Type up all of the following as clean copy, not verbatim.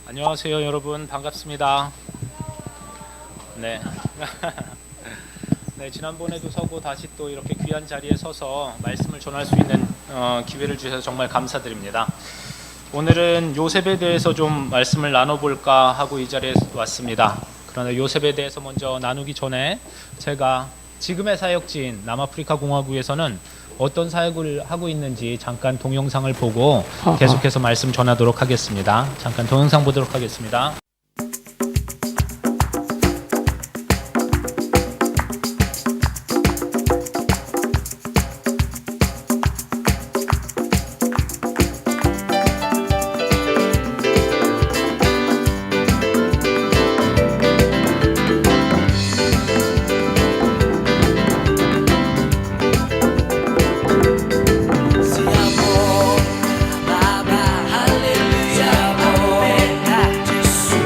안녕하세요, 여러분. 반갑습니다. 네. 네, 지난번에도 서고 다시 또 이렇게 귀한 자리에 서서 말씀을 전할 수 있는 기회를 주셔서 정말 감사드립니다. 오늘은 요셉에 대해서 좀 말씀을 나눠볼까 하고 이 자리에 왔습니다. 그러나 요셉에 대해서 먼저 나누기 전에 제가 지금의 사역지인 남아프리카 공화국에서는 어떤 사역을 하고 있는지 잠깐 동영상을 보고 계속해서 말씀 전하도록 하겠습니다. 잠깐 동영상 보도록 하겠습니다. Siamo Baba, Haleluya, Baba, Yesus.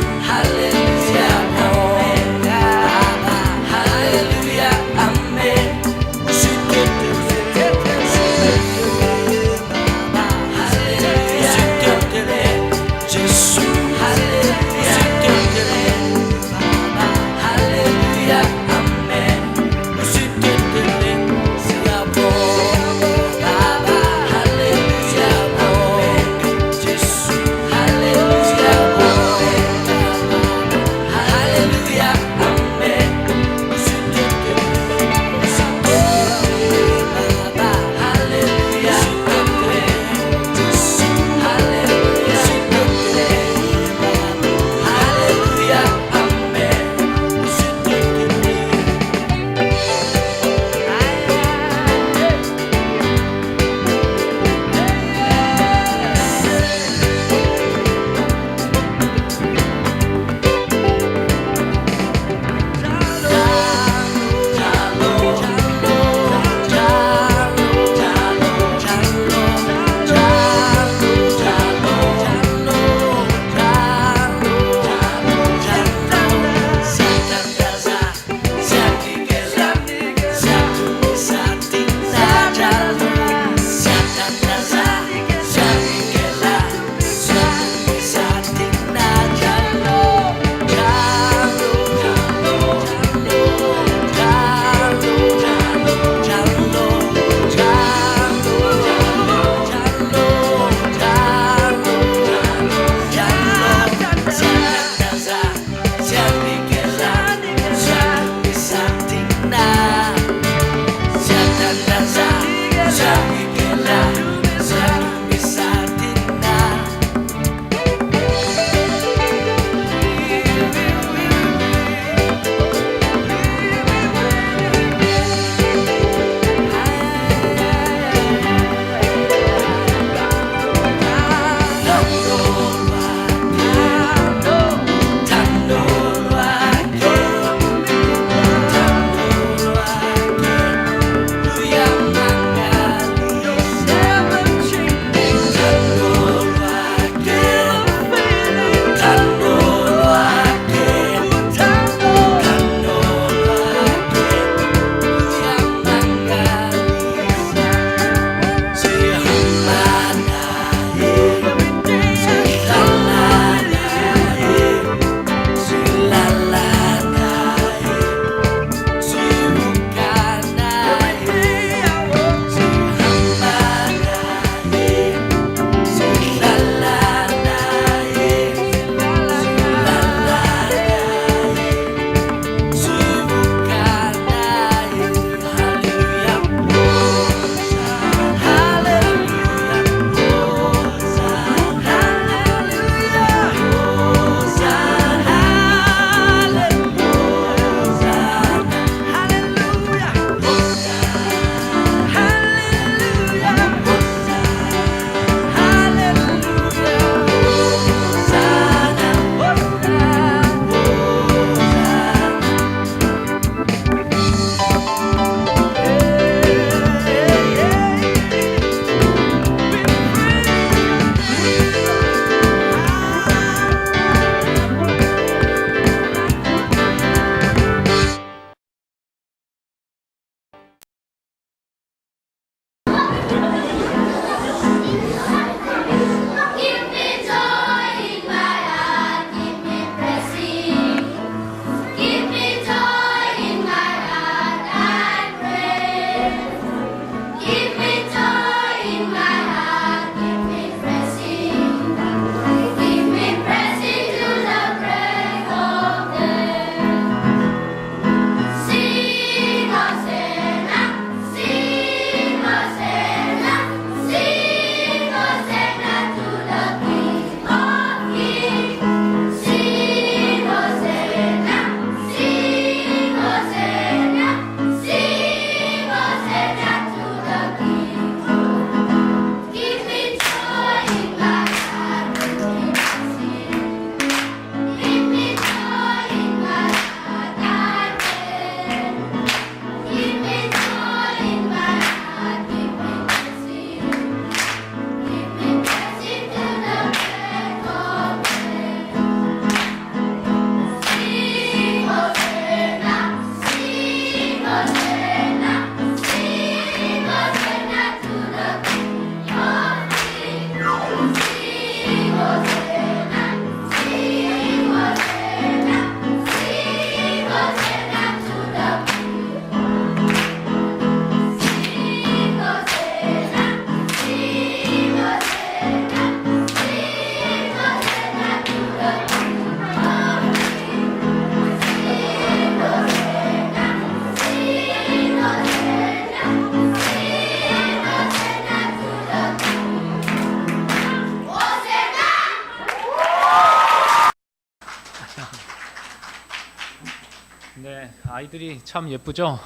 네, 아이들이 참 예쁘죠?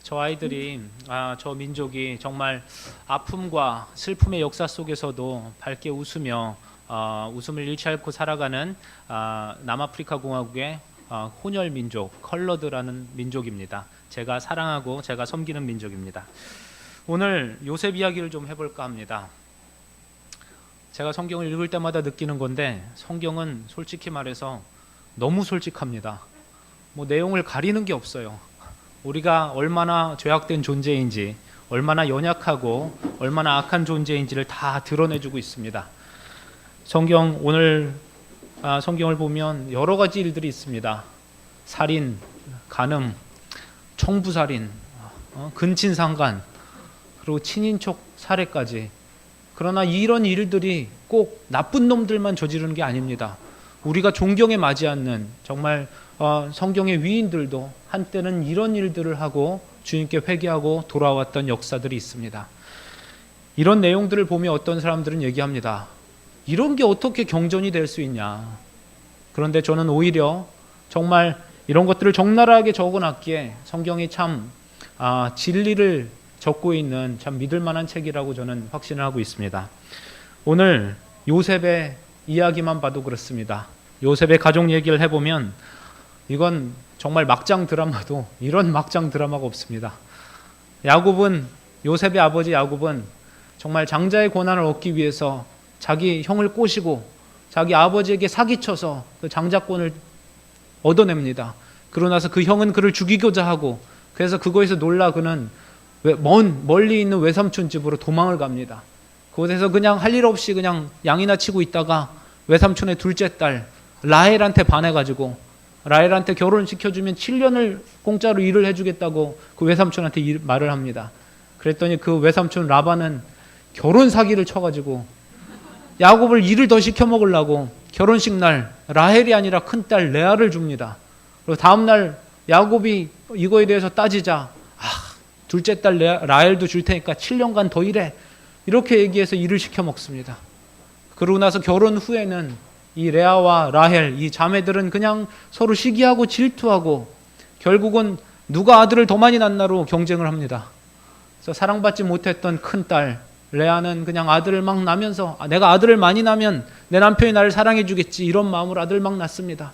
저 아이들이 저 민족이 정말 아픔과 슬픔의 역사 속에서도 밝게 웃으며 웃음을 잃지 않고 살아가는 남아프리카 공화국의 혼혈 민족 컬러드라는 민족입니다. 제가 사랑하고 제가 섬기는 민족입니다. 오늘 요셉 이야기를 좀 해볼까 합니다. 제가 성경을 읽을 때마다 느끼는 건데 성경은 솔직히 말해서 너무 솔직합니다. 뭐 내용을 가리는 게 없어요. 우리가 얼마나 죄악된 존재인지, 얼마나 연약하고 얼마나 악한 존재인지를 다 드러내주고 있습니다. 오늘 성경을 보면 여러 가지 일들이 있습니다. 살인, 간음, 청부살인, 근친상간, 그리고 친인척 살해까지. 그러나 이런 일들이 꼭 나쁜 놈들만 저지르는 게 아닙니다. 우리가 존경에 맞지 않는 정말 성경의 위인들도 한때는 이런 일들을 하고 주님께 회개하고 돌아왔던 역사들이 있습니다. 이런 내용들을 보며 어떤 사람들은 얘기합니다. 이런 게 어떻게 경전이 될 수 있냐. 그런데 저는 오히려 정말 이런 것들을 적나라하게 적어놨기에 성경이 참 진리를 적고 있는 참 믿을 만한 책이라고 저는 확신을 하고 있습니다. 오늘 요셉의 이야기만 봐도 그렇습니다. 요셉의 가족 얘기를 해보면 이건 정말 막장 드라마도 이런 막장 드라마가 없습니다. 요셉의 아버지 야곱은 정말 장자의 권한을 얻기 위해서 자기 형을 꼬시고 자기 아버지에게 사기쳐서 그 장자권을 얻어냅니다. 그러고 나서 그 형은 그를 죽이고자 하고, 그래서 그거에서 놀라 그는 멀리 있는 외삼촌 집으로 도망을 갑니다. 그곳에서 그냥 할 일 없이 그냥 양이나 치고 있다가 외삼촌의 둘째 딸 라헬한테 반해가지고 라헬한테 결혼시켜주면 7년을 공짜로 일을 해주겠다고 그 외삼촌한테 말을 합니다. 그랬더니 그 외삼촌 라반은 결혼 사기를 쳐가지고 야곱을 일을 더 시켜 먹으려고 결혼식 날 라헬이 아니라 큰딸 레아를 줍니다. 그리고 다음날 야곱이 이거에 대해서 따지자 둘째 딸 라헬도 줄 테니까 7년간 더 일해, 이렇게 얘기해서 일을 시켜 먹습니다. 그러고 나서 결혼 후에는 이 레아와 라헬 이 자매들은 그냥 서로 시기하고 질투하고 결국은 누가 아들을 더 많이 낳나로 경쟁을 합니다. 그래서 사랑받지 못했던 큰딸 레아는 그냥 아들을 막 낳으면서 내가 아들을 많이 낳으면 내 남편이 나를 사랑해 주겠지, 이런 마음으로 아들을 막 낳습니다.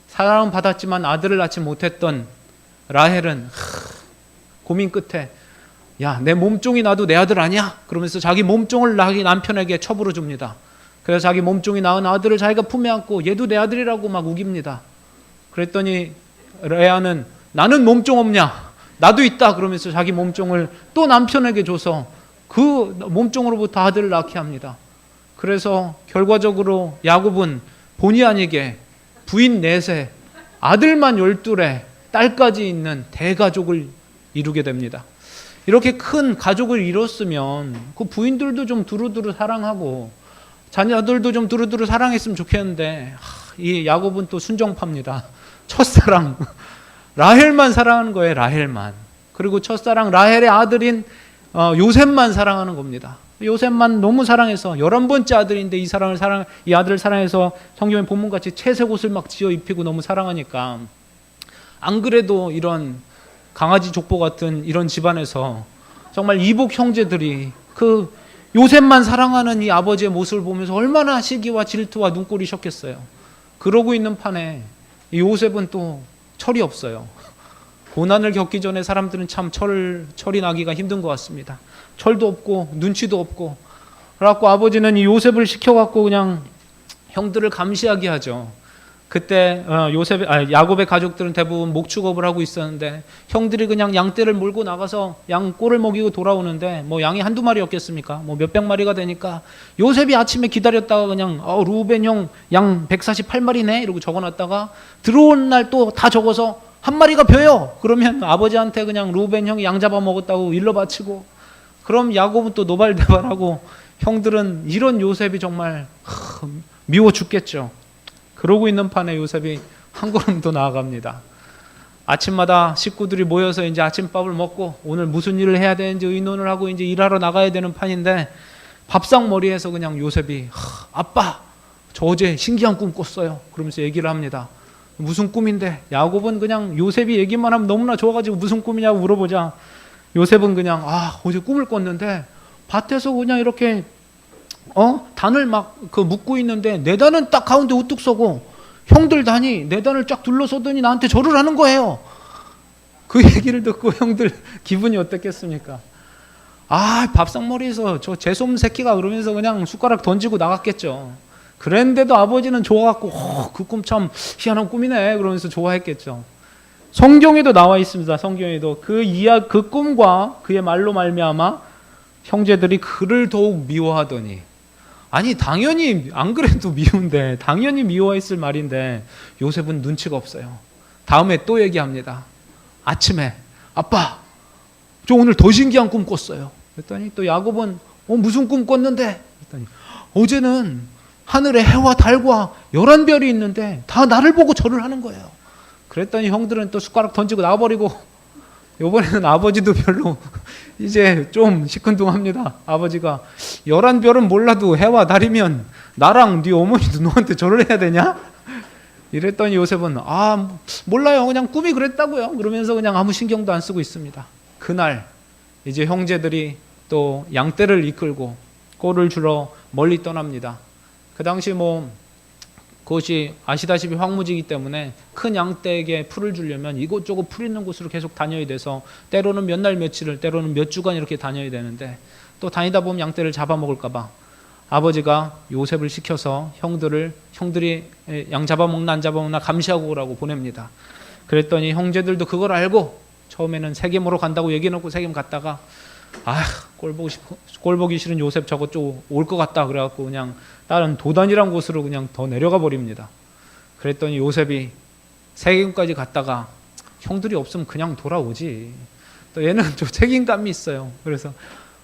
사랑은 받았지만 아들을 낳지 못했던 라헬은 고민 끝에 내 몸종이 나도 내 아들 아니야? 그러면서 자기 몸종을 자기 남편에게 첩으로 줍니다. 그래서 자기 몸종이 낳은 아들을 자기가 품에 안고 얘도 내 아들이라고 막 우깁니다. 그랬더니 레아는 나는 몸종 없냐? 나도 있다. 그러면서 자기 몸종을 또 남편에게 줘서 그 몸종으로부터 아들을 낳게 합니다. 그래서 결과적으로 야곱은 본의 아니게 부인 4세, 아들만 12에 딸까지 있는 대가족을 이루게 됩니다. 이렇게 큰 가족을 이뤘으면 그 부인들도 좀 두루두루 사랑하고 자녀들도 좀 두루두루 사랑했으면 좋겠는데 이 야곱은 또 순정파입니다. 첫사랑 라헬만 사랑하는 거예요. 라헬만. 그리고 첫사랑 라헬의 아들인 요셉만 사랑하는 겁니다. 요셉만 너무 사랑해서 11번째 아들인데 이 아들을 사랑해서 성경의 본문같이 채색 옷을 막 지어 입히고 너무 사랑하니까, 안 그래도 이런 강아지 족보 같은 이런 집안에서 정말 이복 형제들이 그 요셉만 사랑하는 이 아버지의 모습을 보면서 얼마나 시기와 질투와 눈꼴이셨겠어요. 그러고 있는 판에 이 요셉은 또 철이 없어요. 고난을 겪기 전에 사람들은 참 철이 나기가 힘든 것 같습니다. 철도 없고 눈치도 없고, 그래갖고 아버지는 이 요셉을 시켜갖고 그냥 형들을 감시하게 하죠. 그때 야곱의 가족들은 대부분 목축업을 하고 있었는데 형들이 그냥 양떼를 몰고 나가서 양 꼴을 먹이고 돌아오는데 뭐 양이 한두 마리였겠습니까? 뭐 몇백 마리가 되니까 요셉이 아침에 기다렸다가 그냥 루벤 형 양 148마리네 이러고 적어놨다가 들어온 날 또 다 적어서 한 마리가 벼요. 그러면 아버지한테 그냥 루벤 형이 양 잡아먹었다고 일러 바치고, 그럼 야곱은 또 노발대발하고 형들은 이런 요셉이 정말 미워 죽겠죠. 그러고 있는 판에 요셉이 한 걸음 더 나아갑니다. 아침마다 식구들이 모여서 이제 아침밥을 먹고 오늘 무슨 일을 해야 되는지 의논을 하고 이제 일하러 나가야 되는 판인데, 밥상머리에서 그냥 요셉이 아빠 저 어제 신기한 꿈 꿨어요. 그러면서 얘기를 합니다. 무슨 꿈인데? 야곱은 그냥 요셉이 얘기만 하면 너무나 좋아가지고 무슨 꿈이냐고 물어보자 요셉은 그냥 어제 꿈을 꿨는데 밭에서 그냥 이렇게 단을 막 묶고 있는데 내 단은 딱 가운데 우뚝 서고 형들 단이 내 단을 쫙 둘러서더니 나한테 절을 하는 거예요. 그 얘기를 듣고 형들 기분이 어떻겠습니까? 밥상머리에서 저 재수없는 새끼가 그러면서 그냥 숟가락 던지고 나갔겠죠. 그랬는데도 아버지는 좋아갖고 그 꿈 참 희한한 꿈이네 그러면서 좋아했겠죠. 성경에도 나와 있습니다. 성경에도 그 꿈과 그의 말로 말미암아 형제들이 그를 더욱 미워하더니 아니 당연히 안 그래도 미운데 당연히 미워했을 말인데 요셉은 눈치가 없어요. 다음에 또 얘기합니다. 아침에 아빠 저 오늘 더 신기한 꿈 꿨어요. 그랬더니 또 야곱은 무슨 꿈 꿨는데? 그랬더니 어제는 하늘에 해와 달과 11별이 있는데 다 나를 보고 절을 하는 거예요. 그랬더니 형들은 또 숟가락 던지고 나와버리고 이번에는 아버지도 별로 이제 좀 시큰둥합니다. 아버지가 11별은 몰라도 해와 달이면 나랑 네 어머니도 너한테 절을 해야 되냐? 이랬더니 요셉은 몰라요. 그냥 꿈이 그랬다고요. 그러면서 그냥 아무 신경도 안 쓰고 있습니다. 그날 이제 형제들이 또 양떼를 이끌고 꼴을 주러 멀리 떠납니다. 그 당시 그것이 아시다시피 황무지이기 때문에 큰 양떼에게 풀을 주려면 이곳저곳 풀 있는 곳으로 계속 다녀야 돼서 때로는 몇 날 며칠을 때로는 몇 주간 이렇게 다녀야 되는데 또 다니다 보면 양떼를 잡아먹을까 봐 아버지가 요셉을 시켜서 형들이 양 잡아먹나 안 잡아먹나 감시하고 오라고 보냅니다. 그랬더니 형제들도 그걸 알고 처음에는 세겜으로 간다고 얘기해놓고 세겜 갔다가 꼴 보기 싫은 요셉 저거 좀 올 것 같다 그래갖고 그냥 다른 도단이란 곳으로 그냥 더 내려가 버립니다. 그랬더니 요셉이 세겜까지 갔다가 형들이 없으면 그냥 돌아오지. 또 얘는 좀 책임감이 있어요. 그래서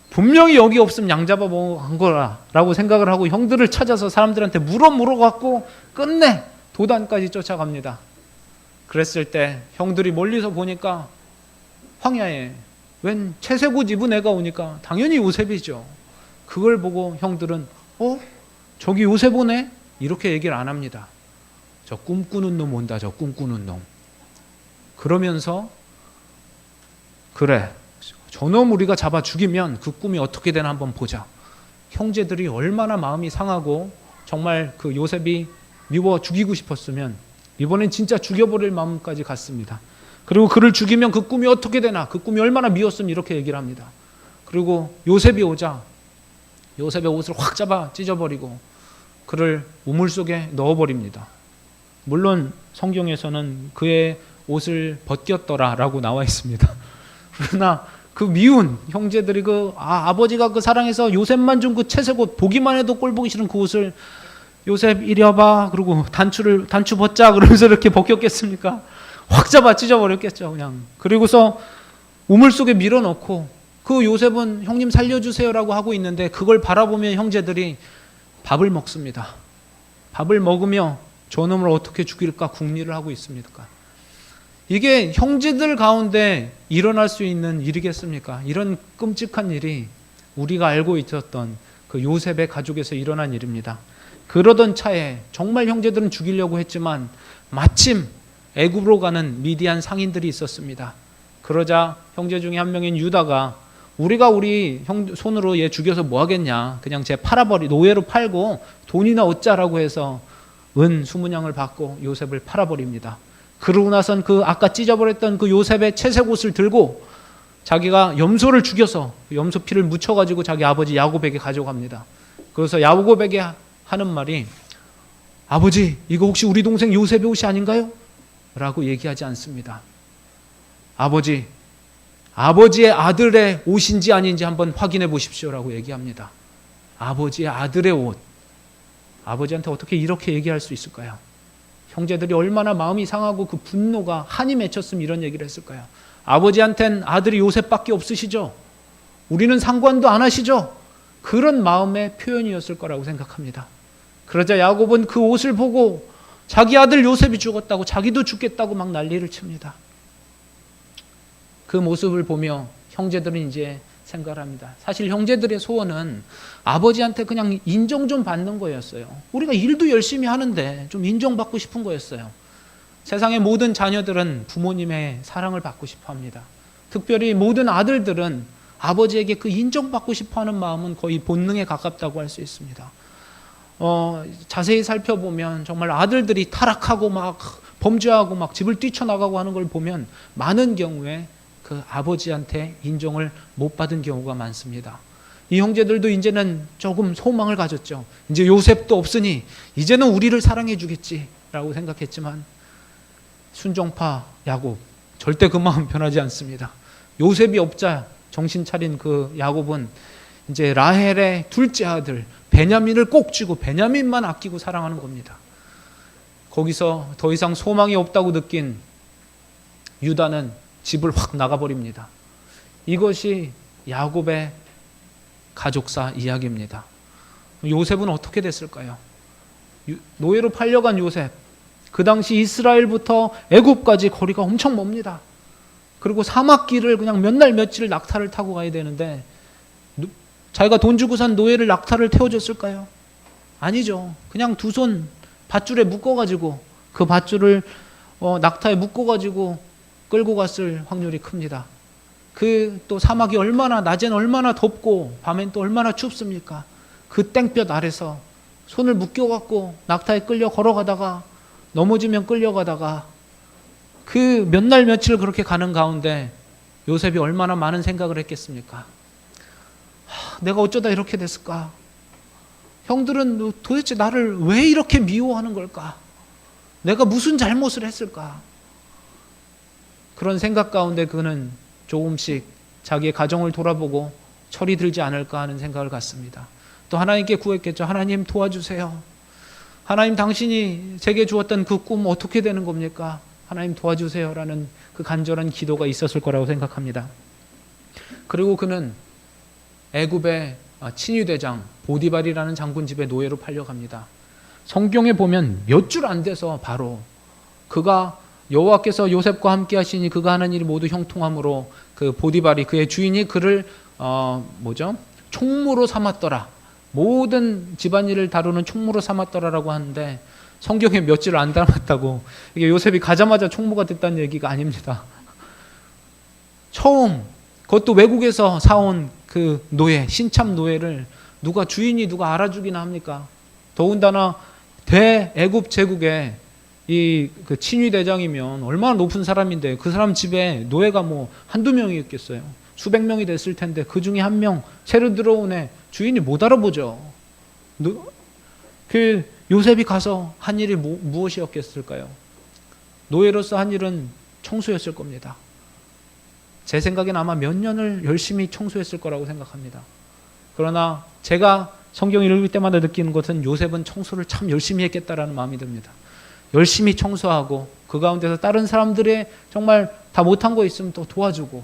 분명히 여기 없으면 양 잡아먹은 거라고 생각을 하고 형들을 찾아서 사람들한테 물어갖고 끝내 도단까지 쫓아갑니다. 그랬을 때 형들이 멀리서 보니까 황야에 웬 채색 옷 입은 애가 오니까 당연히 요셉이죠. 그걸 보고 형들은 저기 요셉 오네? 이렇게 얘기를 안 합니다. 저 꿈꾸는 놈 온다. 저 꿈꾸는 놈. 그러면서 그래 저놈 우리가 잡아 죽이면 그 꿈이 어떻게 되나 한번 보자. 형제들이 얼마나 마음이 상하고 정말 그 요셉이 미워 죽이고 싶었으면 이번엔 진짜 죽여버릴 마음까지 갔습니다. 그리고 그를 죽이면 그 꿈이 어떻게 되나, 그 꿈이 얼마나 미웠으면 이렇게 얘기를 합니다. 그리고 요셉이 오자 요셉의 옷을 확 잡아 찢어버리고 그를 우물 속에 넣어버립니다. 물론 성경에서는 그의 옷을 벗겼더라라고 나와 있습니다. 그러나 그 미운 형제들이 아버지가 그 사랑해서 요셉만 준 그 채색 옷 보기만 해도 꼴 보기 싫은 그 옷을 요셉 이리 와봐 그리고 단추 벗자 그러면서 이렇게 벗겼겠습니까? 확 잡아 찢어버렸겠죠 그냥. 그리고서 우물 속에 밀어넣고 그 요셉은 형님 살려주세요라고 하고 있는데 그걸 바라보며 형제들이 밥을 먹습니다. 밥을 먹으며 저놈을 어떻게 죽일까 궁리를 하고 있습니까? 이게 형제들 가운데 일어날 수 있는 일이겠습니까? 이런 끔찍한 일이 우리가 알고 있었던 그 요셉의 가족에서 일어난 일입니다. 그러던 차에 정말 형제들은 죽이려고 했지만 마침 애굽으로 가는 미디안 상인들이 있었습니다. 그러자 형제 중에 한 명인 유다가 우리가 우리 형 손으로 얘 죽여서 뭐 하겠냐, 그냥 쟤 노예로 팔고 돈이나 얻자라고 해서 은 20냥을 받고 요셉을 팔아버립니다. 그러고 나선 그 아까 찢어버렸던 그 요셉의 채색 옷을 들고 자기가 염소를 죽여서 염소 피를 묻혀가지고 자기 아버지 야곱에게 가져갑니다. 그래서 야곱에게 하는 말이 아버지 이거 혹시 우리 동생 요셉의 옷이 아닌가요? 라고 얘기하지 않습니다. 아버지의 아들의 옷인지 아닌지 한번 확인해 보십시오라고 얘기합니다. 아버지의 아들의 옷. 아버지한테 어떻게 이렇게 얘기할 수 있을까요? 형제들이 얼마나 마음이 상하고 그 분노가 한이 맺혔으면 이런 얘기를 했을까요? 아버지한텐 아들이 요셉밖에 없으시죠? 우리는 상관도 안 하시죠? 그런 마음의 표현이었을 거라고 생각합니다. 그러자 야곱은 그 옷을 보고 자기 아들 요셉이 죽었다고 자기도 죽겠다고 막 난리를 칩니다. 그 모습을 보며 형제들은 이제 생각을 합니다. 사실 형제들의 소원은 아버지한테 그냥 인정 좀 받는 거였어요. 우리가 일도 열심히 하는데 좀 인정받고 싶은 거였어요. 세상의 모든 자녀들은 부모님의 사랑을 받고 싶어 합니다. 특별히 모든 아들들은 아버지에게 그 인정받고 싶어 하는 마음은 거의 본능에 가깝다고 할 수 있습니다. 자세히 살펴보면 정말 아들들이 타락하고 막 범죄하고 막 집을 뛰쳐나가고 하는 걸 보면 많은 경우에 그 아버지한테 인정을 못 받은 경우가 많습니다. 이 형제들도 이제는 조금 소망을 가졌죠. 이제 요셉도 없으니 이제는 우리를 사랑해 주겠지라고 생각했지만 순종파 야곱, 절대 그 마음 변하지 않습니다. 요셉이 없자 정신 차린 그 야곱은 이제 라헬의 둘째 아들 베냐민을 꼭 쥐고 베냐민만 아끼고 사랑하는 겁니다. 거기서 더 이상 소망이 없다고 느낀 유다는 집을 확 나가버립니다. 이것이 야곱의 가족사 이야기입니다. 요셉은 어떻게 됐을까요? 노예로 팔려간 요셉, 그 당시 이스라엘부터 애굽까지 거리가 엄청 멉니다. 그리고 사막길을 그냥 몇 날 며칠 낙타를 타고 가야 되는데 자기가 돈 주고 산 노예를 낙타를 태워줬을까요? 아니죠. 그냥 두 손 밧줄에 묶어가지고 그 밧줄을 낙타에 묶어가지고 끌고 갔을 확률이 큽니다. 그 또 사막이 얼마나 낮엔 얼마나 덥고 밤엔 또 얼마나 춥습니까? 그 땡볕 아래서 손을 묶여갖고 낙타에 끌려 걸어가다가 넘어지면 끌려가다가 그 몇 날 며칠 그렇게 가는 가운데 요셉이 얼마나 많은 생각을 했겠습니까? 내가 어쩌다 이렇게 됐을까? 형들은 도대체 나를 왜 이렇게 미워하는 걸까? 내가 무슨 잘못을 했을까? 그런 생각 가운데 그는 조금씩 자기의 가정을 돌아보고 철이 들지 않을까 하는 생각을 갖습니다. 또 하나님께 구했겠죠. 하나님 도와주세요. 하나님 당신이 제게 주었던 그 꿈 어떻게 되는 겁니까? 하나님 도와주세요 라는 그 간절한 기도가 있었을 거라고 생각합니다. 그리고 그는 애굽의 친위대장 보디발이라는 장군 집에 노예로 팔려갑니다. 성경에 보면 몇 줄 안 돼서 바로 그가 여호와께서 요셉과 함께 하시니 그가 하는 일이 모두 형통함으로 그 보디발이 그의 주인이 그를 총무로 삼았더라. 모든 집안일을 다루는 총무로 삼았더라라고 하는데 성경에 몇 줄 안 담았다고 이게 요셉이 가자마자 총무가 됐다는 얘기가 아닙니다. 처음 그것도 외국에서 사온 그 노예, 신참 노예를 누가 주인이 누가 알아주기나 합니까? 더군다나 대애굽 제국의 그 친위대장이면 얼마나 높은 사람인데 그 사람 집에 노예가 뭐 한두 명이었겠어요. 수백 명이 됐을 텐데 그 중에 한 명 새로 들어온 애 주인이 못 알아보죠. 그 요셉이 가서 한 일이 무엇이었겠을까요? 노예로서 한 일은 청소였을 겁니다. 제 생각엔 아마 몇 년을 열심히 청소했을 거라고 생각합니다. 그러나 제가 성경 읽을 때마다 느끼는 것은 요셉은 청소를 참 열심히 했겠다라는 마음이 듭니다. 열심히 청소하고 그 가운데서 다른 사람들의 정말 다 못한 거 있으면 또 도와주고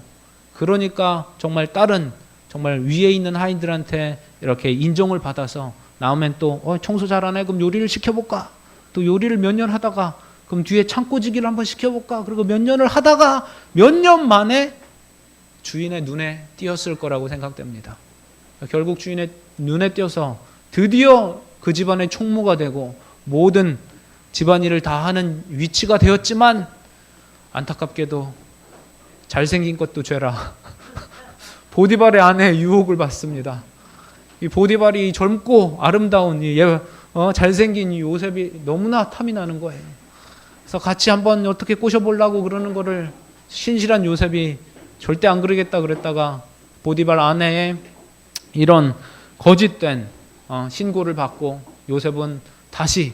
그러니까 정말 다른 정말 위에 있는 하인들한테 이렇게 인정을 받아서 나오면 또 청소 잘하네 그럼 요리를 시켜볼까? 또 요리를 몇 년 하다가 그럼 뒤에 창고지기를 한번 시켜볼까? 그리고 몇 년을 하다가 몇 년 만에 주인의 눈에 띄었을 거라고 생각됩니다. 결국 주인의 눈에 띄어서 드디어 그 집안의 총무가 되고 모든 집안일을 다 하는 위치가 되었지만 안타깝게도 잘생긴 것도 죄라 보디발의 아내의 유혹을 받습니다. 이 보디발이 젊고 아름다운 잘생긴 이 요셉이 너무나 탐이 나는 거예요. 그래서 같이 한번 어떻게 꼬셔보려고 그러는 거를 신실한 요셉이 절대 안 그러겠다 그랬다가 보디발 아내의 이런 거짓된 신고를 받고 요셉은 다시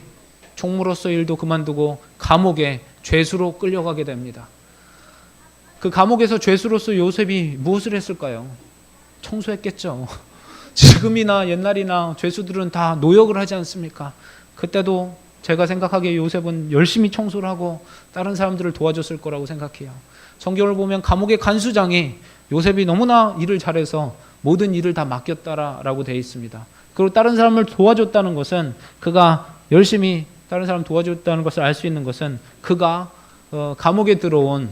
총무로서 일도 그만두고 감옥에 죄수로 끌려가게 됩니다. 그 감옥에서 죄수로서 요셉이 무엇을 했을까요? 청소했겠죠. 지금이나 옛날이나 죄수들은 다 노역을 하지 않습니까? 그때도 제가 생각하기에 요셉은 열심히 청소를 하고 다른 사람들을 도와줬을 거라고 생각해요. 성경을 보면 감옥의 간수장이 요셉이 너무나 일을 잘해서 모든 일을 다 맡겼다라고 되어 있습니다. 그리고 다른 사람을 도와줬다는 것은 그가 열심히 다른 사람 도와줬다는 것을 알 수 있는 것은 그가 감옥에 들어온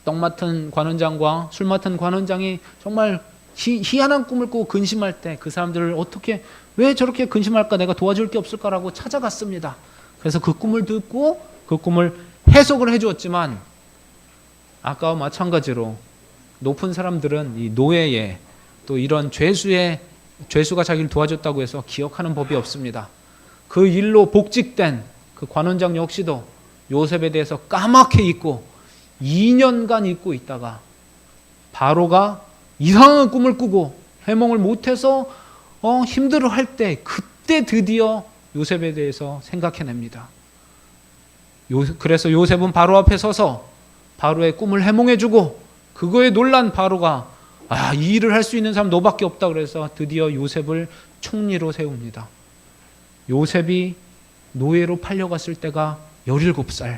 떡 맡은 관원장과 술 맡은 관원장이 정말 희한한 꿈을 꾸고 근심할 때 그 사람들을 어떻게 왜 저렇게 근심할까 내가 도와줄 게 없을까라고 찾아갔습니다. 그래서 그 꿈을 듣고 그 꿈을 해석을 해주었지만 아까와 마찬가지로 높은 사람들은 이 노예의 또 이런 죄수가 자기를 도와줬다고 해서 기억하는 법이 없습니다. 그 일로 복직된 그 관원장 역시도 요셉에 대해서 까맣게 잊고 2년간 잊고 있다가 바로가 이상한 꿈을 꾸고 해몽을 못해서 힘들어할 때 그때 드디어 요셉에 대해서 생각해냅니다. 그래서 요셉은 바로 앞에 서서 바로의 꿈을 해몽해주고 그거에 놀란 바로가 이 일을 할 수 있는 사람 너밖에 없다 그래서 드디어 요셉을 총리로 세웁니다. 요셉이 노예로 팔려갔을 때가 17살.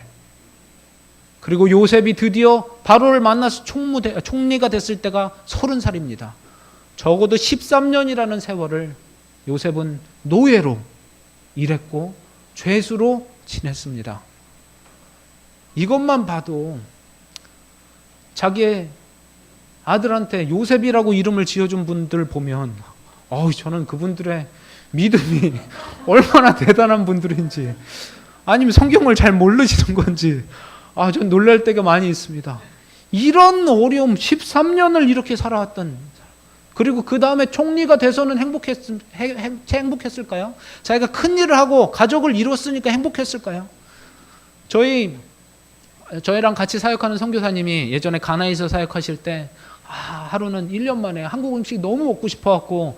그리고 요셉이 드디어 바로를 만나서 총리가 됐을 때가 30살입니다. 적어도 13년이라는 세월을 요셉은 노예로 일했고 죄수로 지냈습니다. 이것만 봐도 자기의 아들한테 요셉이라고 이름을 지어준 분들 보면 저는 그분들의 믿음이 얼마나 대단한 분들인지 아니면 성경을 잘 모르시는 건지 전 놀랄 때가 많이 있습니다. 이런 어려움 13년을 이렇게 살아왔던 그리고 그 다음에 총리가 돼서는 행복했을까요? 자기가 큰 일을 하고 가족을 이뤘으니까 행복했을까요? 저희랑 같이 사역하는 선교사님이 예전에 가나에서 사역하실 때 하루는 1년 만에 한국 음식 너무 먹고 싶어갖고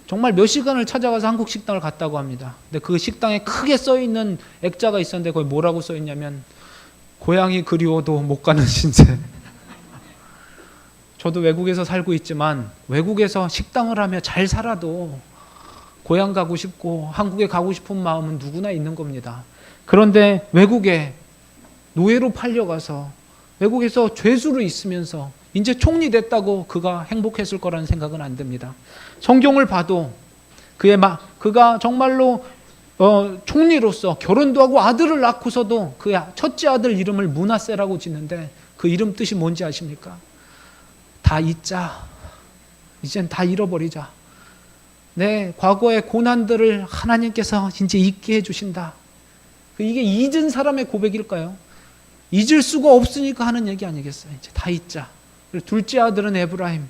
정말 몇 시간을 찾아가서 한국 식당을 갔다고 합니다. 근데 그 식당에 크게 써있는 액자가 있었는데 거기 뭐라고 써있냐면 고향이 그리워도 못 가는 신세. 저도 외국에서 살고 있지만 외국에서 식당을 하며 잘 살아도 고향 가고 싶고 한국에 가고 싶은 마음은 누구나 있는 겁니다. 그런데 외국에 노예로 팔려가서 외국에서 죄수로 있으면서 이제 총리 됐다고 그가 행복했을 거라는 생각은 안 듭니다. 성경을 봐도 그가 정말로 총리로서 결혼도 하고 아들을 낳고서도 그 첫째 아들 이름을 므낫세라고 짓는데 그 이름 뜻이 뭔지 아십니까? 다 잊자. 이젠 다 잃어버리자. 내 과거의 고난들을 하나님께서 이제 잊게 해주신다. 이게 잊은 사람의 고백일까요? 잊을 수가 없으니까 하는 얘기 아니겠어요? 이제 다 잊자. 그리고 둘째 아들은 에브라임.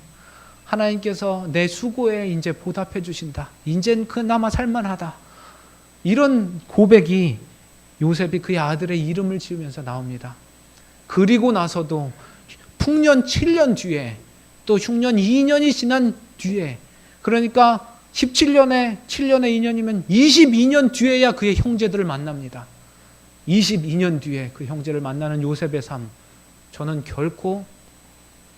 하나님께서 내 수고에 이제 보답해 주신다. 이젠 그나마 살만하다. 이런 고백이 요셉이 그의 아들의 이름을 지으면서 나옵니다. 그리고 나서도 풍년 7년 뒤에 또 흉년 2년이 지난 뒤에 그러니까 17년에 7년에 2년이면 22년 뒤에야 그의 형제들을 만납니다. 22년 뒤에 그 형제를 만나는 요셉의 삶, 저는 결코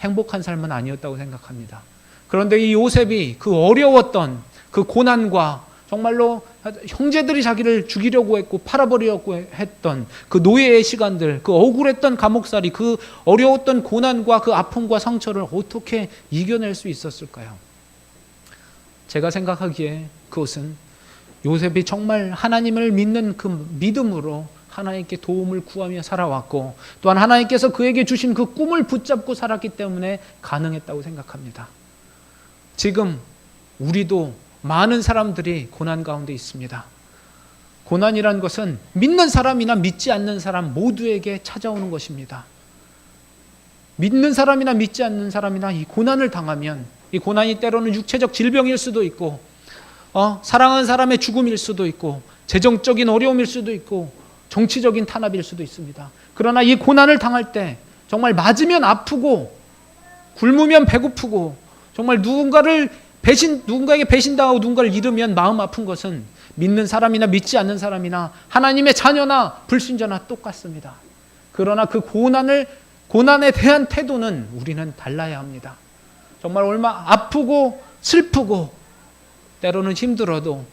행복한 삶은 아니었다고 생각합니다. 그런데 이 요셉이 그 어려웠던 그 고난과 정말로 형제들이 자기를 죽이려고 했고 팔아버리려고 했던 그 노예의 시간들, 그 억울했던 감옥살이, 그 어려웠던 고난과 그 아픔과 상처를 어떻게 이겨낼 수 있었을까요? 제가 생각하기에 그것은 요셉이 정말 하나님을 믿는 그 믿음으로 하나님께 도움을 구하며 살아왔고 또한 하나님께서 그에게 주신 그 꿈을 붙잡고 살았기 때문에 가능했다고 생각합니다. 지금 우리도 많은 사람들이 고난 가운데 있습니다. 고난이란 것은 믿는 사람이나 믿지 않는 사람 모두에게 찾아오는 것입니다. 믿는 사람이나 믿지 않는 사람이나 이 고난을 당하면 이 고난이 때로는 육체적 질병일 수도 있고 사랑하는 사람의 죽음일 수도 있고 재정적인 어려움일 수도 있고 정치적인 탄압일 수도 있습니다. 그러나 이 고난을 당할 때 정말 맞으면 아프고 굶으면 배고프고 정말 누군가에게 배신당하고 누군가를 잃으면 마음 아픈 것은 믿는 사람이나 믿지 않는 사람이나 하나님의 자녀나 불신자나 똑같습니다. 그러나 그 고난에 대한 태도는 우리는 달라야 합니다. 정말 얼마 아프고 슬프고 때로는 힘들어도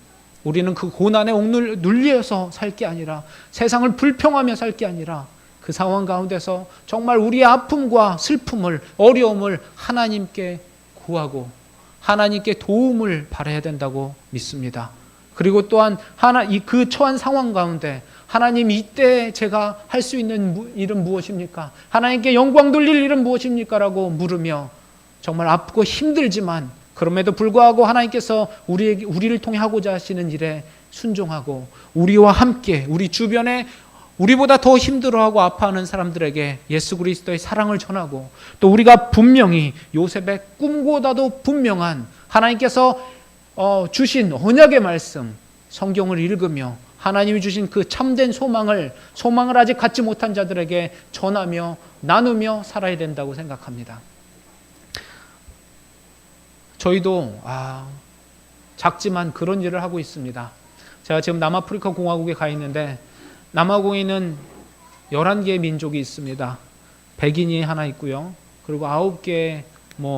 우리는 그 고난에 눌려서 살 게 아니라 세상을 불평하며 살 게 아니라 그 상황 가운데서 정말 우리의 아픔과 슬픔을 어려움을 하나님께 구하고 하나님께 도움을 바라야 된다고 믿습니다. 그리고 또한 그 처한 상황 가운데 하나님 이때 제가 할 수 있는 일은 무엇입니까? 하나님께 영광 돌릴 일은 무엇입니까? 라고 물으며 정말 아프고 힘들지만 그럼에도 불구하고 하나님께서 우리를 통해 하고자 하시는 일에 순종하고 우리와 함께 우리 주변에 우리보다 더 힘들어하고 아파하는 사람들에게 예수 그리스도의 사랑을 전하고, 또 우리가 분명히 요셉의 꿈보다도 분명한 하나님께서 주신 언약의 말씀, 성경을 읽으며 하나님이 주신 그 참된 소망을 아직 갖지 못한 자들에게 전하며 나누며 살아야 된다고 생각합니다. 저희도 작지만 그런 일을 하고 있습니다. 제가 지금 남아프리카 공화국에 가 있는데, 남아공에는 11개의 민족이 있습니다. 백인이 하나 있고요. 그리고 9개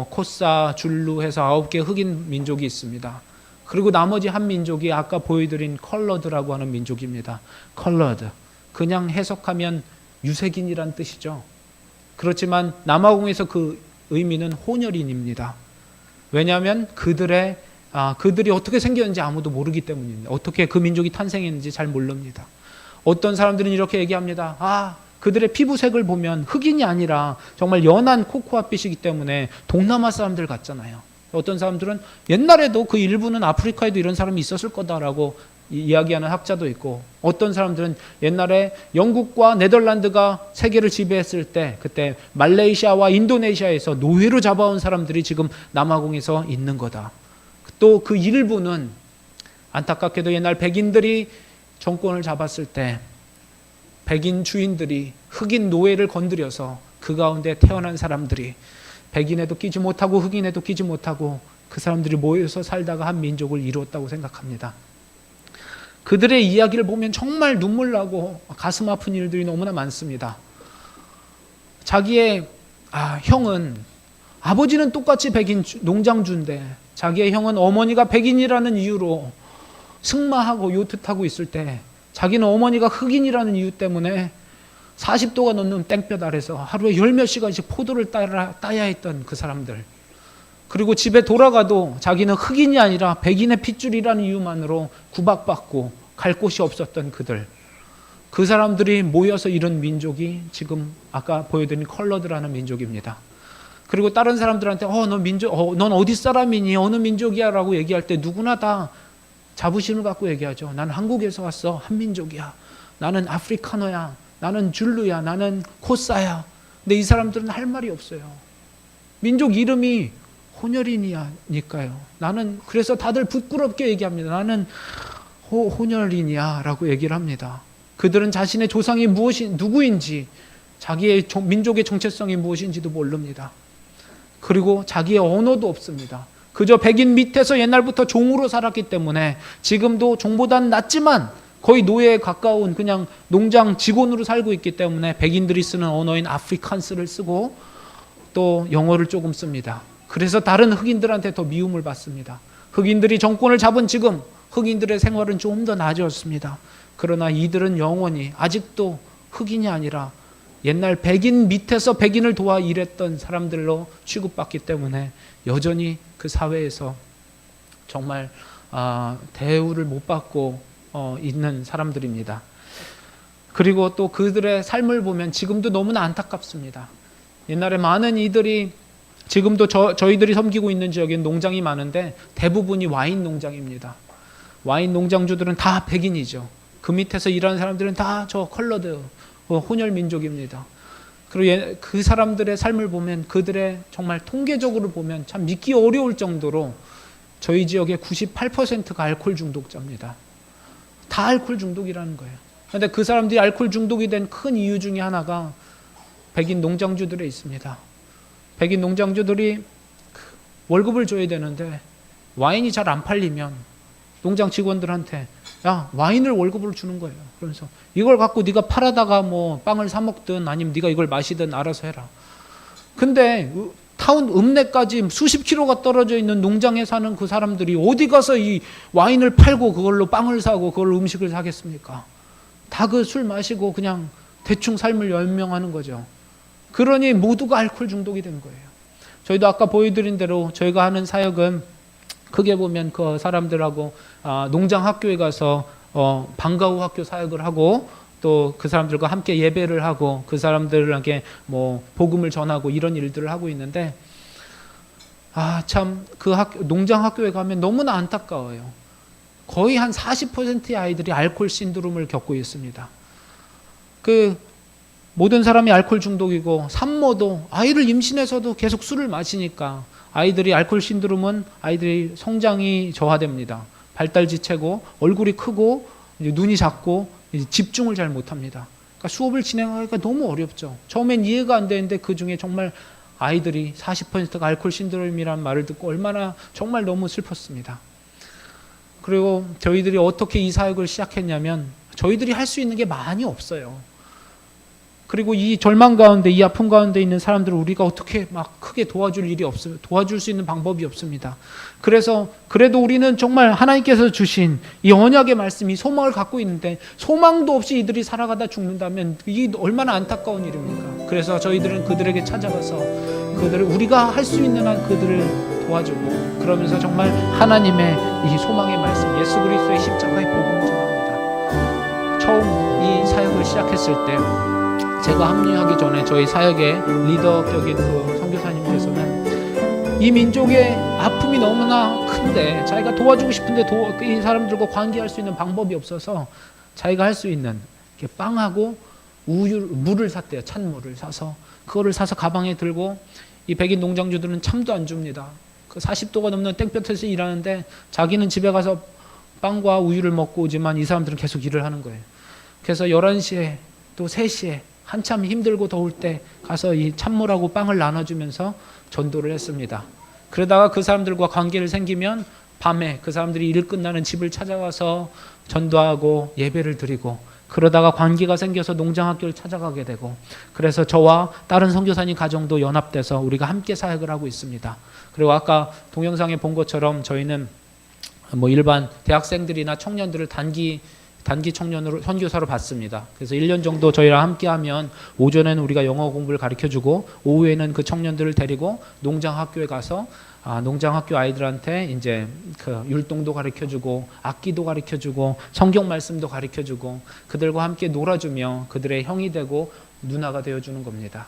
코사, 줄루 해서 9개 흑인 민족이 있습니다. 그리고 나머지 한 민족이 아까 보여드린 컬러드라고 하는 민족입니다. 컬러드. 그냥 해석하면 유색인이란 뜻이죠. 그렇지만 남아공에서 그 의미는 혼혈인입니다. 왜냐하면 그들이 어떻게 생겼는지 아무도 모르기 때문입니다. 어떻게 그 민족이 탄생했는지 잘 모릅니다. 어떤 사람들은 이렇게 얘기합니다. 그들의 피부색을 보면 흑인이 아니라 정말 연한 코코아빛이기 때문에 동남아 사람들 같잖아요. 어떤 사람들은 옛날에도 그 일부는 아프리카에도 이런 사람이 있었을 거다라고 이야기하는 학자도 있고, 어떤 사람들은 옛날에 영국과 네덜란드가 세계를 지배했을 때 그때 말레이시아와 인도네시아에서 노예로 잡아온 사람들이 지금 남아공에서 있는 거다. 또 그 일부는 안타깝게도 옛날 백인들이 정권을 잡았을 때 백인 주인들이 흑인 노예를 건드려서 그 가운데 태어난 사람들이 백인에도 끼지 못하고 흑인에도 끼지 못하고 그 사람들이 모여서 살다가 한 민족을 이루었다고 생각합니다. 그들의 이야기를 보면 정말 눈물 나고 가슴 아픈 일들이 너무나 많습니다. 자기의 형은, 아버지는 똑같이 백인 농장주인데 자기의 형은 어머니가 백인이라는 이유로 승마하고 요트 타고 있을 때, 자기는 어머니가 흑인이라는 이유 때문에 40도가 넘는 땡볕 아래서 하루에 10몇 시간씩 포도를 따야 했던 그 사람들. 그리고 집에 돌아가도 자기는 흑인이 아니라 백인의 핏줄이라는 이유만으로 구박받고 갈 곳이 없었던 그들. 그 사람들이 모여서 이룬 민족이 지금 아까 보여드린 컬러드라는 민족입니다. 그리고 다른 사람들한테 넌 어디 사람이니? 어느 민족이야? 라고 얘기할 때 누구나 다 자부심을 갖고 얘기하죠. 나는 한국에서 왔어. 한민족이야. 나는 아프리카노야. 나는 줄루야. 나는 코사야. 근데 이 사람들은 할 말이 없어요. 민족 이름이 혼혈인이니까요. 나는 그래서 다들 부끄럽게 얘기합니다. 나는 혼혈인이야 라고 얘기를 합니다. 그들은 자신의 조상이 누구인지, 자기의 민족의 정체성이 무엇인지도 모릅니다. 그리고 자기의 언어도 없습니다. 그저 백인 밑에서 옛날부터 종으로 살았기 때문에 지금도 종보다는 낫지만 거의 노예에 가까운 그냥 농장 직원으로 살고 있기 때문에 백인들이 쓰는 언어인 아프리칸스를 쓰고 또 영어를 조금 씁니다. 그래서 다른 흑인들한테 더 미움을 받습니다. 흑인들이 정권을 잡은 지금 흑인들의 생활은 좀 더 나아졌습니다. 그러나 이들은 영원히 아직도 흑인이 아니라 옛날 백인 밑에서 백인을 도와 일했던 사람들로 취급받기 때문에 여전히 그 사회에서 정말 대우를 못 받고 있는 사람들입니다. 그리고 또 그들의 삶을 보면 지금도 너무나 안타깝습니다. 옛날에 많은 이들이, 지금도 저희들이 섬기고 있는 지역엔 농장이 많은데 대부분이 와인 농장입니다. 와인 농장주들은 다 백인이죠. 그 밑에서 일하는 사람들은 다 저 컬러드, 혼혈 민족입니다. 그리고 그 사람들의 삶을 보면, 그들의 정말 통계적으로 보면 참 믿기 어려울 정도로 저희 지역의 98%가 알코올 중독자입니다. 다 알코올 중독이라는 거예요. 그런데 그 사람들이 알코올 중독이 된 큰 이유 중에 하나가 백인 농장주들에 있습니다. 백인 농장주들이 월급을 줘야 되는데 와인이 잘 안 팔리면 농장 직원들한테 와인을 월급으로 주는 거예요. 그러면서 이걸 갖고 네가 팔아다가 빵을 사 먹든 아니면 네가 이걸 마시든 알아서 해라. 근데 타운 읍내까지 수십 킬로가 떨어져 있는 농장에 사는 그 사람들이 어디 가서 이 와인을 팔고 그걸로 빵을 사고 그걸로 음식을 사겠습니까? 다 그 술 마시고 그냥 대충 삶을 연명하는 거죠. 그러니 모두가 알코올 중독이 된 거예요. 저희도 아까 보여드린 대로 저희가 하는 사역은 크게 보면 그 사람들하고 농장 학교에 가서 방과 후 학교 사역을 하고 또 그 사람들과 함께 예배를 하고 그 사람들에게 복음을 전하고 이런 일들을 하고 있는데 참 그 농장 학교에 가면 너무나 안타까워요. 거의 한 40%의 아이들이 알코올 신드롬을 겪고 있습니다. 그 모든 사람이 알코올 중독이고 산모도 아이를 임신해서도 계속 술을 마시니까 아이들이 알코올 신드롬은 아이들이 성장이 저하됩니다. 발달 지체고 얼굴이 크고 이제 눈이 작고 이제 집중을 잘 못합니다. 그러니까 수업을 진행하기가 너무 어렵죠. 처음엔 이해가 안 되는데 그 중에 정말 아이들이 40%가 알코올 신드롬이라는 말을 듣고 얼마나 정말 너무 슬펐습니다. 그리고 저희들이 어떻게 이 사역을 시작했냐면 저희들이 할 수 있는 게 많이 없어요. 그리고 이 절망 가운데, 이 아픔 가운데 있는 사람들을 우리가 어떻게 막 크게 도와줄 일이 없어요. 도와줄 수 있는 방법이 없습니다. 그래서 그래도 우리는 정말 하나님께서 주신 이 언약의 말씀, 이 소망을 갖고 있는데 소망도 없이 이들이 살아가다 죽는다면 이게 얼마나 안타까운 일입니까? 그래서 저희들은 그들에게 찾아가서 우리가 할 수 있는 한 그들을 도와주고 그러면서 정말 하나님의 이 소망의 말씀, 예수 그리스도의 십자가의 복음을 전합니다. 처음 이 사역을 시작했을 때 제가 합류하기 전에 저희 사역의 리더격인 그 선교사님께서는 이 민족의 아픔이 너무나 큰데 자기가 도와주고 싶은데 이 사람들과 관계할 수 있는 방법이 없어서 자기가 할 수 있는 빵하고 물을 샀대요. 찬물을 사서 그거를 사서 가방에 들고 이 백인 농장주들은 참도 안 줍니다. 그 40도가 넘는 땡볕에서 일하는데 자기는 집에 가서 빵과 우유를 먹고 오지만 이 사람들은 계속 일을 하는 거예요. 그래서 11시에 또 3시에 한참 힘들고 더울 때 가서 이 찬물하고 빵을 나눠주면서 전도를 했습니다. 그러다가 그 사람들과 관계를 생기면 밤에 그 사람들이 일 끝나는 집을 찾아가서 전도하고 예배를 드리고 그러다가 관계가 생겨서 농장학교를 찾아가게 되고 그래서 저와 다른 선교사님 가정도 연합돼서 우리가 함께 사역을 하고 있습니다. 그리고 아까 동영상에 본 것처럼 저희는 뭐 일반 대학생들이나 청년들을 단기 청년으로 선교사로 받습니다. 그래서 1년 정도 저희랑 함께하면 오전에는 우리가 영어 공부를 가르쳐주고 오후에는 그 청년들을 데리고 농장학교에 가서 농장학교 아이들한테 이제 그 율동도 가르쳐주고 악기도 가르쳐주고 성경 말씀도 가르쳐주고 그들과 함께 놀아주며 그들의 형이 되고 누나가 되어주는 겁니다.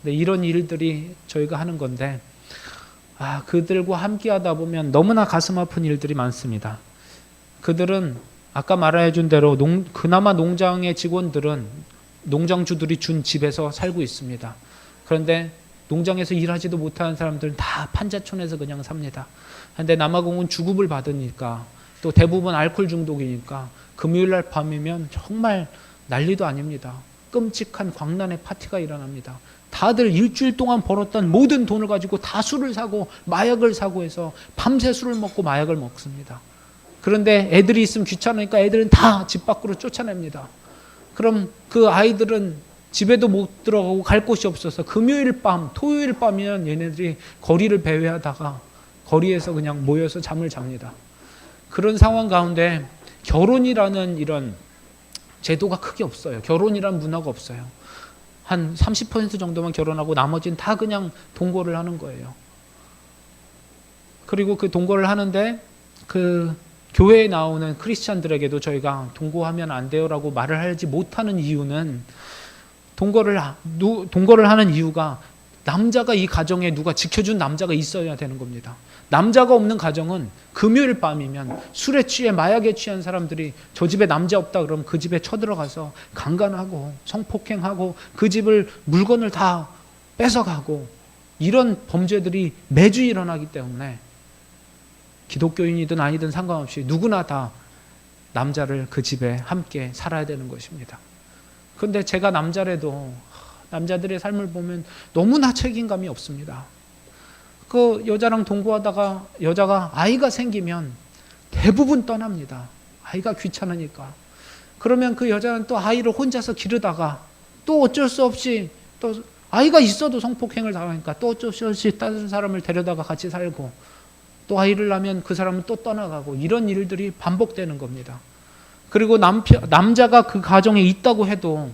근데 이런 일들이 저희가 하는 건데 그들과 함께하다 보면 너무나 가슴 아픈 일들이 많습니다. 그들은 아까 말해준 대로 그나마 농장의 직원들은 농장주들이 준 집에서 살고 있습니다. 그런데 농장에서 일하지도 못하는 사람들은 다 판자촌에서 그냥 삽니다. 그런데 남아공은 주급을 받으니까 또 대부분 알코올 중독이니까 금요일날 밤이면 정말 난리도 아닙니다. 끔찍한 광란의 파티가 일어납니다. 다들 일주일 동안 벌었던 모든 돈을 가지고 다 술을 사고 마약을 사고 해서 밤새 술을 먹고 마약을 먹습니다. 그런데 애들이 있으면 귀찮으니까 애들은 다 집 밖으로 쫓아냅니다. 그럼 그 아이들은 집에도 못 들어가고 갈 곳이 없어서 금요일 밤, 토요일 밤이면 얘네들이 거리를 배회하다가 거리에서 그냥 모여서 잠을 잡니다. 그런 상황 가운데 결혼이라는 이런 제도가 크게 없어요. 결혼이란 문화가 없어요. 한 30% 정도만 결혼하고 나머지는 다 그냥 동거를 하는 거예요. 그리고 그 동거를 하는데 그 교회에 나오는 크리스찬들에게도 저희가 동거하면 안 돼요라고 말을 하지 못하는 이유는 동거를 하는 이유가 남자가 이 가정에 누가 지켜준 남자가 있어야 되는 겁니다. 남자가 없는 가정은 금요일 밤이면 술에 취해 마약에 취한 사람들이 저 집에 남자 없다 그러면 그 집에 쳐들어가서 강간하고 성폭행하고 그 집을 물건을 다 뺏어가고 이런 범죄들이 매주 일어나기 때문에 기독교인이든 아니든 상관없이 누구나 다 남자를 그 집에 함께 살아야 되는 것입니다. 그런데 제가 남자라도 남자들의 삶을 보면 너무나 책임감이 없습니다. 그 여자랑 동거하다가 여자가 아이가 생기면 대부분 떠납니다. 아이가 귀찮으니까. 그러면 그 여자는 또 아이를 혼자서 기르다가 또 어쩔 수 없이 또 아이가 있어도 성폭행을 당하니까 또 어쩔 수 없이 다른 사람을 데려다가 같이 살고 또 아이를 낳으면 그 사람은 또 떠나가고 이런 일들이 반복되는 겁니다. 그리고 남자가 그 가정에 있다고 해도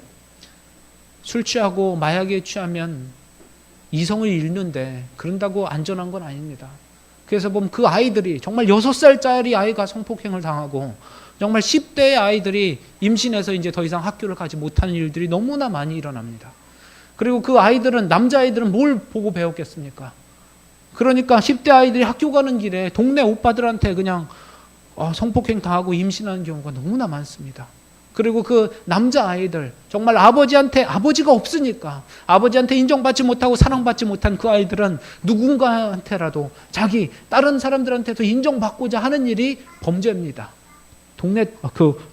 술 취하고 마약에 취하면 이성을 잃는데 그런다고 안전한 건 아닙니다. 그래서 보면 그 아이들이 정말 6살짜리 아이가 성폭행을 당하고 정말 10대의 아이들이 임신해서 이제 더 이상 학교를 가지 못하는 일들이 너무나 많이 일어납니다. 그리고 그 아이들은 남자아이들은 뭘 보고 배웠겠습니까? 그러니까 10대 아이들이 학교 가는 길에 동네 오빠들한테 그냥 성폭행 당하고 임신하는 경우가 너무나 많습니다. 그리고 그 남자 아이들, 정말 아버지가 없으니까 아버지한테 인정받지 못하고 사랑받지 못한 그 아이들은 누군가한테라도 자기 다른 사람들한테도 인정받고자 하는 일이 범죄입니다.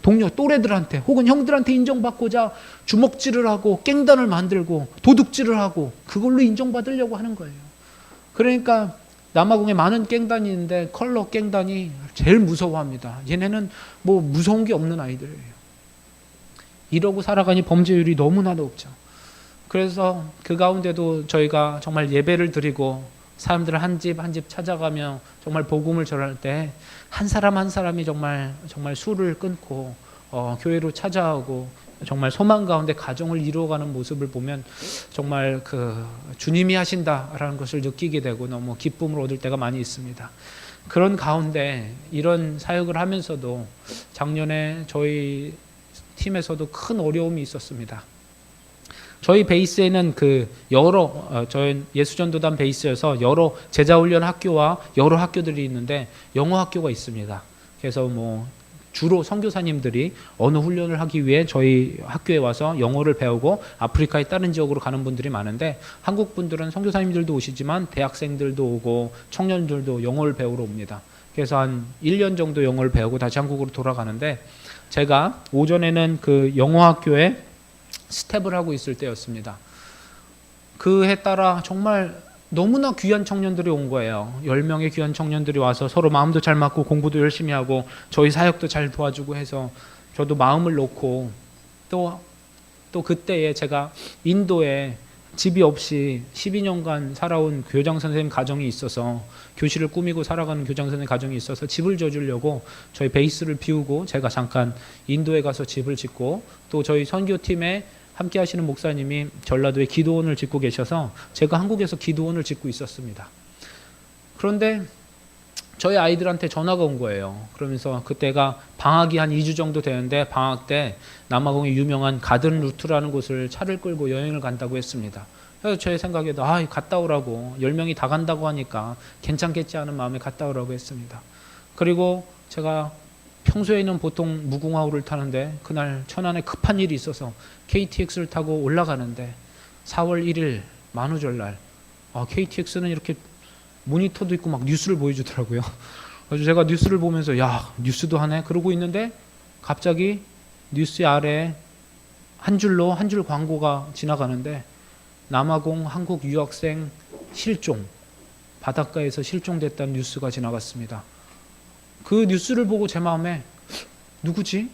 동료 또래들한테 혹은 형들한테 인정받고자 주먹질을 하고 깽단을 만들고 도둑질을 하고 그걸로 인정받으려고 하는 거예요. 그러니까 남아공에 많은 깽단이 있는데 컬러 깽단이 제일 무서워합니다. 얘네는 뭐 무서운 게 없는 아이들이에요. 이러고 살아가니 범죄율이 너무나 높죠. 그래서 그 가운데도 저희가 정말 예배를 드리고 사람들을 한 집 한 집 찾아가며 정말 복음을 전할 때 한 사람 한 사람이 정말 술을 끊고 교회로 찾아오고 정말 소망 가운데 가정을 이루어가는 모습을 보면 정말 그 주님이 하신다라는 것을 느끼게 되고 너무 기쁨을 얻을 때가 많이 있습니다. 그런 가운데 이런 사역을 하면서도 작년에 저희 팀에서도 큰 어려움이 있었습니다. 저희 베이스에는 저희 예수전도단 베이스여서 여러 제자훈련 학교와 여러 학교들이 있는데 영어 학교가 있습니다. 그래서 주로 선교사님들이 언어 훈련을 하기 위해 저희 학교에 와서 영어를 배우고 아프리카의 다른 지역으로 가는 분들이 많은데 한국 분들은 선교사님들도 오시지만 대학생들도 오고 청년들도 영어를 배우러 옵니다. 그래서 한 1년 정도 영어를 배우고 다시 한국으로 돌아가는데 제가 오전에는 그 영어 학교에 스텝을 하고 있을 때였습니다. 그 해 따라 정말 너무나 귀한 청년들이 온 거예요. 10명의 귀한 청년들이 와서 서로 마음도 잘 맞고 공부도 열심히 하고 저희 사역도 잘 도와주고 해서 저도 마음을 놓고 또 그때에 제가 인도에 집이 없이 12년간 살아온 교장 선생님 가정이 있어서 교실을 꾸미고 살아가는 교장 선생님 가정이 있어서 집을 져주려고 저희 베이스를 비우고 제가 잠깐 인도에 가서 집을 짓고 또 저희 선교팀에 함께 하시는 목사님이 전라도에 기도원을 짓고 계셔서 제가 한국에서 기도원을 짓고 있었습니다. 그런데 저희 아이들한테 전화가 온 거예요. 그러면서 그때가 방학이 한 2주 정도 되는데 방학 때 남아공의 유명한 가든 루트라는 곳을 차를 끌고 여행을 간다고 했습니다. 그래서 제 생각에도 갔다 오라고 10명이 다 간다고 하니까 괜찮겠지 하는 마음에 갔다 오라고 했습니다. 그리고 제가 평소에는 보통 무궁화호를 타는데 그날 천안에 급한 일이 있어서 KTX를 타고 올라가는데 4월 1일 만우절날 KTX는 이렇게 모니터도 있고 막 뉴스를 보여주더라고요. 그래서 제가 뉴스를 보면서 뉴스도 하네 그러고 있는데 갑자기 뉴스 아래에 한 줄 광고가 지나가는데 남아공 한국 유학생 실종, 바닷가에서 실종됐다는 뉴스가 지나갔습니다. 그 뉴스를 보고 제 마음에 누구지?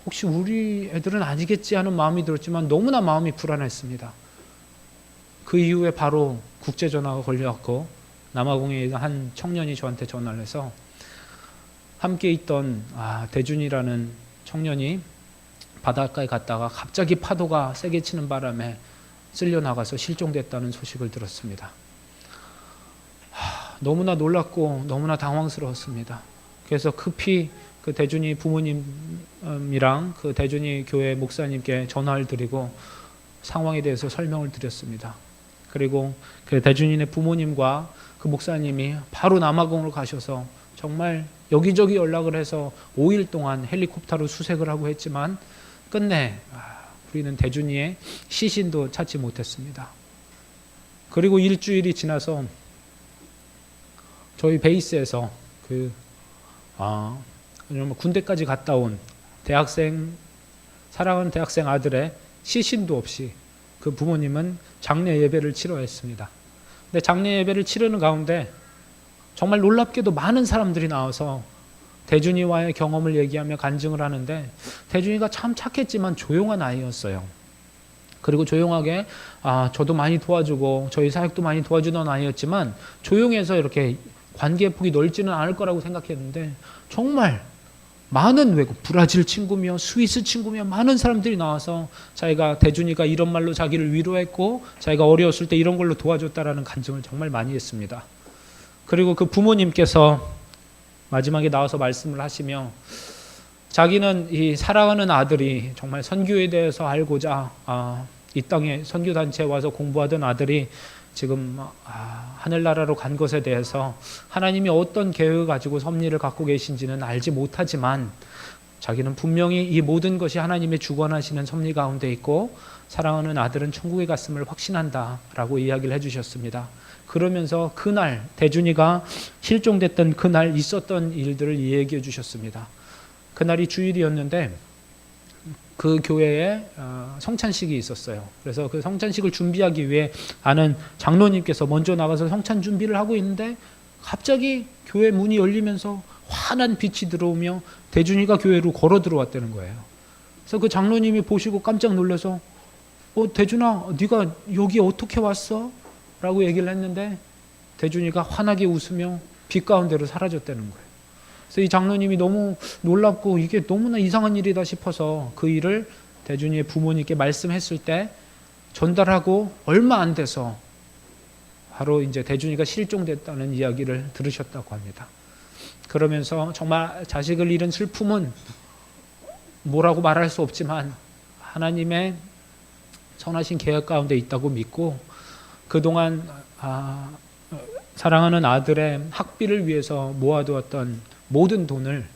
혹시 우리 애들은 아니겠지 하는 마음이 들었지만 너무나 마음이 불안했습니다. 그 이후에 바로 국제전화가 걸려왔고 남아공에 있는 한 청년이 저한테 전화를 해서 함께 있던 대준이라는 청년이 바닷가에 갔다가 갑자기 파도가 세게 치는 바람에 쓸려나가서 실종됐다는 소식을 들었습니다. 너무나 놀랐고 너무나 당황스러웠습니다. 그래서 급히 그 대준이 부모님이랑 그 대준이 교회 목사님께 전화를 드리고 상황에 대해서 설명을 드렸습니다. 그리고 그 대준이네 부모님과 그 목사님이 바로 남아공으로 가셔서 정말 여기저기 연락을 해서 5일 동안 헬리콥터로 수색을 하고 했지만 끝내 우리는 대준이의 시신도 찾지 못했습니다. 그리고 일주일이 지나서 저희 베이스에서 군대까지 갔다 온 사랑하는 대학생 아들의 시신도 없이 그 부모님은 장례 예배를 치러했습니다. 근데 장례 예배를 치르는 가운데 정말 놀랍게도 많은 사람들이 나와서 대준이와의 경험을 얘기하며 간증을 하는데 대준이가 참 착했지만 조용한 아이였어요. 그리고 조용하게 저도 많이 도와주고 저희 사역도 많이 도와주던 아이였지만 조용해서 이렇게 관계의 폭이 넓지는 않을 거라고 생각했는데 정말 많은 외국, 브라질 친구며 스위스 친구며 많은 사람들이 나와서 자기가 대준이가 이런 말로 자기를 위로했고 자기가 어려웠을 때 이런 걸로 도와줬다라는 간증을 정말 많이 했습니다. 그리고 그 부모님께서 마지막에 나와서 말씀을 하시며 자기는 이 사랑하는 아들이 정말 선교에 대해서 알고자 이 땅에 선교단체에 와서 공부하던 아들이 지금 하늘나라로 간 것에 대해서 하나님이 어떤 계획을 가지고 섭리를 갖고 계신지는 알지 못하지만 자기는 분명히 이 모든 것이 하나님의 주관하시는 섭리 가운데 있고 사랑하는 아들은 천국에 갔음을 확신한다라고 이야기를 해주셨습니다. 그러면서 그날 대준이가 실종됐던 그날 있었던 일들을 이야기해 주셨습니다. 그날이 주일이었는데 그 교회에 성찬식이 있었어요. 그래서 그 성찬식을 준비하기 위해 아는 장로님께서 먼저 나가서 성찬 준비를 하고 있는데 갑자기 교회 문이 열리면서 환한 빛이 들어오며 대준이가 교회로 걸어 들어왔다는 거예요. 그래서 그 장로님이 보시고 깜짝 놀라서 대준아, 네가 여기 어떻게 왔어? 라고 얘기를 했는데 대준이가 환하게 웃으며 빛 가운데로 사라졌다는 거예요. 그래서 이 장로님이 너무 놀랍고 이게 너무나 이상한 일이다 싶어서 그 일을 대준이의 부모님께 말씀했을 때 전달하고 얼마 안 돼서 바로 이제 대준이가 실종됐다는 이야기를 들으셨다고 합니다. 그러면서 정말 자식을 잃은 슬픔은 뭐라고 말할 수 없지만 하나님의 선하신 계획 가운데 있다고 믿고 그동안 사랑하는 아들의 학비를 위해서 모아두었던 모든 돈을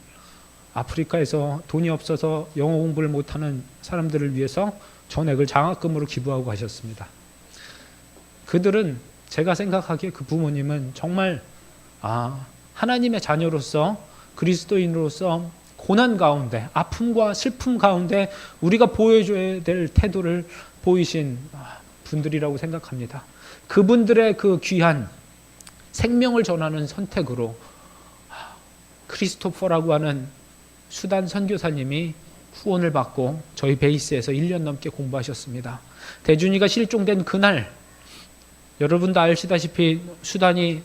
아프리카에서 돈이 없어서 영어 공부를 못하는 사람들을 위해서 전액을 장학금으로 기부하고 가셨습니다. 그들은 제가 생각하기에 그 부모님은 정말 하나님의 자녀로서 그리스도인으로서 고난 가운데 아픔과 슬픔 가운데 우리가 보여줘야 될 태도를 보이신 분들이라고 생각합니다. 그분들의 그 귀한 생명을 전하는 선택으로 크리스토퍼라고 하는 수단 선교사님이 후원을 받고 저희 베이스에서 1년 넘게 공부하셨습니다. 대준이가 실종된 그날 여러분도 아시다시피 수단이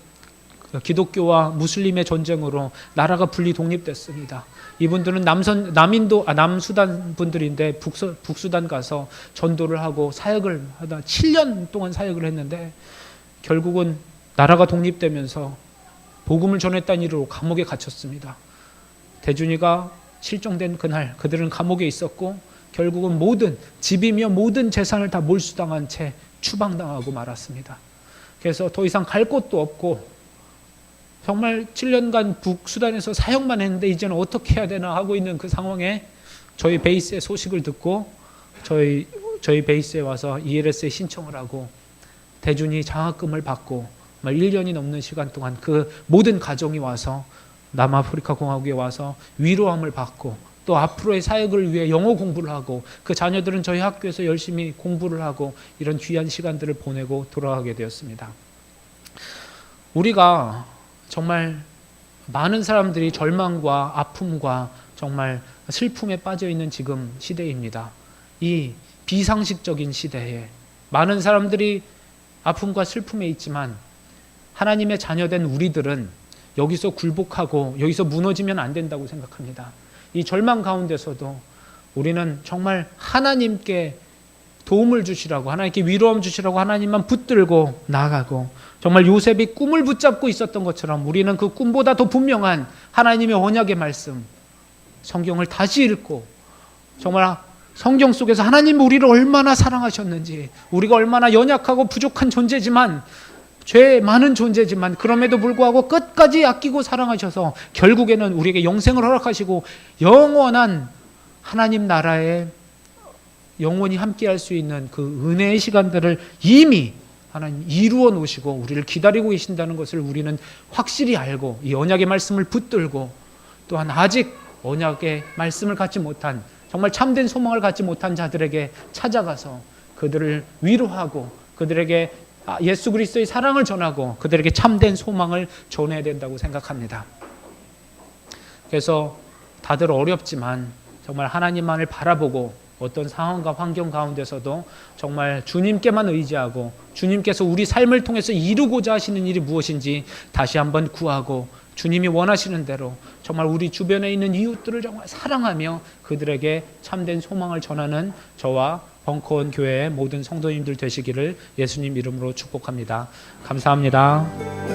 기독교와 무슬림의 전쟁으로 나라가 분리 독립됐습니다. 이분들은 남수단 분들인데 북수단 가서 전도를 하고 사역을 하다 7년 동안 사역을 했는데 결국은 나라가 독립되면서 복음을 전했다는 이유로 감옥에 갇혔습니다. 대준이가 실종된 그날 그들은 감옥에 있었고 결국은 모든 집이며 모든 재산을 다 몰수당한 채 추방당하고 말았습니다. 그래서 더 이상 갈 곳도 없고 정말 7년간 북수단에서 사역만 했는데 이제는 어떻게 해야 되나 하고 있는 그 상황에 저희 베이스의 소식을 듣고 저희 베이스에 와서 ELS에 신청을 하고 대준이 장학금을 받고 1년이 넘는 시간 동안 그 모든 가정이 와서 남아프리카 공화국에 와서 위로함을 받고 또 앞으로의 사역을 위해 영어 공부를 하고 그 자녀들은 저희 학교에서 열심히 공부를 하고 이런 귀한 시간들을 보내고 돌아가게 되었습니다. 우리가 정말 많은 사람들이 절망과 아픔과 정말 슬픔에 빠져 있는 지금 시대입니다. 이 비상식적인 시대에 많은 사람들이 아픔과 슬픔에 있지만 하나님의 자녀된 우리들은 여기서 굴복하고 여기서 무너지면 안 된다고 생각합니다. 이 절망 가운데서도 우리는 정말 하나님께 도움을 주시라고 하나님께 위로함 주시라고 하나님만 붙들고 나아가고 정말 요셉이 꿈을 붙잡고 있었던 것처럼 우리는 그 꿈보다 더 분명한 하나님의 언약의 말씀 성경을 다시 읽고 정말 성경 속에서 하나님 우리를 얼마나 사랑하셨는지 우리가 얼마나 연약하고 부족한 존재지만 죄 많은 존재지만 그럼에도 불구하고 끝까지 아끼고 사랑하셔서 결국에는 우리에게 영생을 허락하시고 영원한 하나님 나라에 영원히 함께할 수 있는 그 은혜의 시간들을 이미 하나님 이루어 놓으시고 우리를 기다리고 계신다는 것을 우리는 확실히 알고 이 언약의 말씀을 붙들고 또한 아직 언약의 말씀을 갖지 못한 정말 참된 소망을 갖지 못한 자들에게 찾아가서 그들을 위로하고 그들에게 예수 그리스도의 사랑을 전하고 그들에게 참된 소망을 전해야 된다고 생각합니다. 그래서 다들 어렵지만 정말 하나님만을 바라보고 어떤 상황과 환경 가운데서도 정말 주님께만 의지하고 주님께서 우리 삶을 통해서 이루고자 하시는 일이 무엇인지 다시 한번 구하고 주님이 원하시는 대로 정말 우리 주변에 있는 이웃들을 정말 사랑하며 그들에게 참된 소망을 전하는 저와 벙커원 교회의 모든 성도님들 되시기를 예수님 이름으로 축복합니다. 감사합니다.